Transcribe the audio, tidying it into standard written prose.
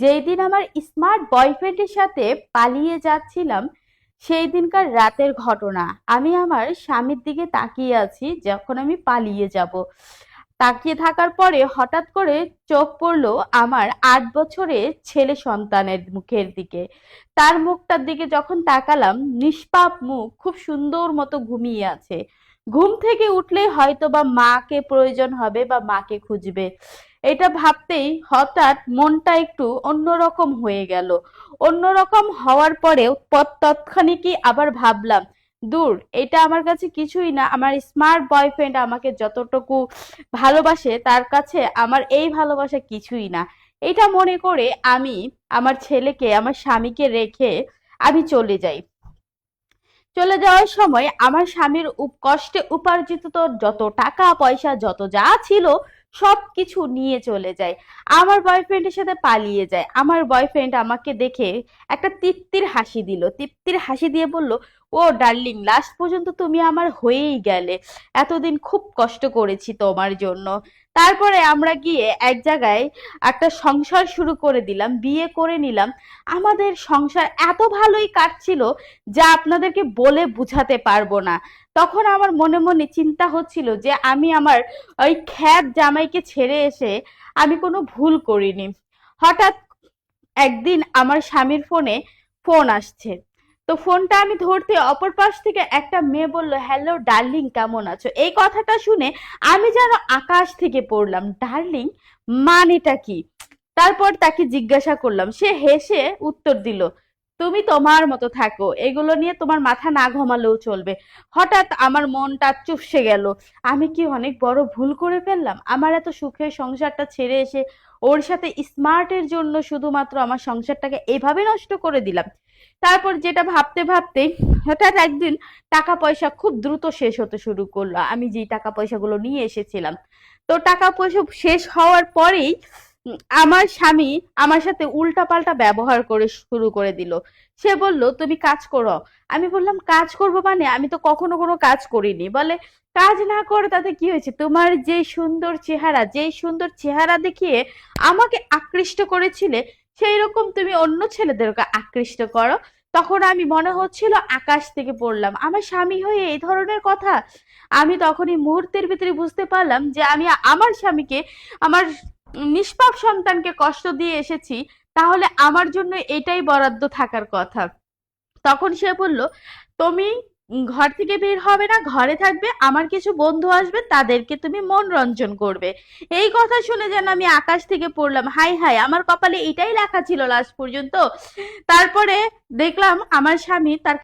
যেই দিন আমার স্মার্ট বয়ফ্রেন্ডের সাথে পালিয়ে যাচ্ছিলাম, সেই দিনকার রাতের ঘটনা। আমি আমার স্বামীর দিকে তাকিয়ে আছি যখন আমি পালিয়ে যাব। তাকিয়ে থাকার পরে হঠাৎ করে চোখ পড়লো আমার 8 বছরের ছেলে সন্তানের মুখের দিকে। তার মুখটার দিকে যখন তাকালাম, নিষ্পাপ মুখ, খুব সুন্দর মতো ঘুমিয়ে আছে। ঘুম থেকে উঠলেই হয়তো বা মাকে প্রয়োজন হবে বা মাকে খুঁজবে। এটা ভাবতেই হঠাৎ মনটা একটু অন্যরকম হয়ে গেল। অন্যরকম হওয়ার পরেও তৎক্ষণিকই আবার ভাবলাম, দূর, এটা আমার কাছে কিছুই না। আমার স্মার্ট বয়ফ্রেন্ড আমাকে যতটুকু ভালোবাসে তার কাছে আমার এই ভালোবাসা কিছুই না। এটা মনে করে আমি আমার ছেলেকে, আমার স্বামীকে রেখে আমি চলে যাই। চলে যাওয়ার সময় আমার স্বামীর কষ্টে উপার্জিত তো যত টাকা পয়সা যত যা ছিল সব কিছু নিয়ে চলে যায়। আমার বয়ফ্রেন্ডের সাথে পালিয়ে যায়। আমার বয়ফ্রেন্ড আমাকে দেখে একটা তৃপ্তির হাসি দিল, তৃপ্তির হাসি দিয়ে বলল, ও ডার্লিং, লাস্ট পর্যন্ত তুমি আমার হয়েই গেলে। এতদিন খুব কষ্ট করেছি তোমার জন্য। তারপরে আমরা গিয়ে এক জায়গায় একটা সংসার শুরু করে দিলাম, বিয়ে করে নিলাম। আমাদের সংসার এত ভালোই কাটছিল যা আপনাদেরকে বলে বুঝাতে পারবো না। তখন আমার মনে মনে চিন্তা হচ্ছিল যে আমি আমার ওই খ্যাত জামাইকে ছেড়ে এসে আমি কোনো ভুল করিনি। হঠাৎ একদিন আমার স্বামীর ফোনে ফোন আসছে। তো ফোনটা আমি ধরতে অপর পাশ থেকে একটা মেয়ে বলল, হ্যালো ডার্লিং, কেমন আছো? এই কথাটা শুনে আমি যেন আকাশ থেকে পড়লাম। ডার্লিং মানেটা কি? তারপর তাকে জিজ্ঞাসা করলাম, সে হেসে উত্তর দিল, তুমি তোমার মতো থাকো, এগুলো নিয়ে তোমার মাথা না ঘামালেও চলবে। হঠাৎ আমার মনটা চুপসে গেল। আমি কি অনেক বড় ভুল করে ফেললাম? আমার এত সুখের সংসারটা ছেড়ে এসে ওর সাথে স্মার্টের জন্য শুধুমাত্র আমার সংসারটাকে এইভাবে নষ্ট করে দিলাম। তারপর যেটা ভাবতে ভাবতে হঠাৎ একদিন টাকা পয়সা খুব দ্রুত শেষ হতে শুরু করলো, আমি যে টাকা পয়সাগুলো নিয়ে এসেছিলাম। তো টাকা পয়সা শেষ হওয়ার পরেই আমার স্বামী আমার সাথে উল্টাপাল্টা ব্যবহার করে শুরু করে দিল। সে বলল, তুমি কাজ করো। আমি বললাম, কাজ করব মানে? আমি তো কখনো কোনো কাজ করিনি। বলে, কাজ না করে তাতে কি হয়েছে? তোমার যে সুন্দর চেহারা, যে সুন্দর চেহারা দেখিয়ে আমাকে আকৃষ্ট করেছিলে, সেই রকম তুমি অন্য ছেলেদেরকে আকৃষ্ট করো। তখন আমি মনে হচ্ছিল আকাশ থেকে পড়লাম। আমার স্বামী হয়ে এই ধরনের কথা! আমি তখনই মুহূর্তের ভিতরে বুঝতে পারলাম যে আমি আমার স্বামীকে, আমার নিষ্পাপ সন্তানকে কষ্ট দিয়ে এসেছি। তাহলে আমার জন্য এটাই বরাদ্দ থাকার কথা। তখন সে বলল, তুমি ঘর থেকে বের হবে না, ঘরে থাকবে, আমার কিছু বন্ধু আসবে, তাদেরকে তুমি মনোরঞ্জন করবে। এই কথা শুনে যেন আমি আকাশ থেকে পড়লাম। হাই হাই, আমার কপালে এটাই লেখা ছিল লাস্ট পর্যন্ত। তারপরে দেখলাম আমার স্বামী তার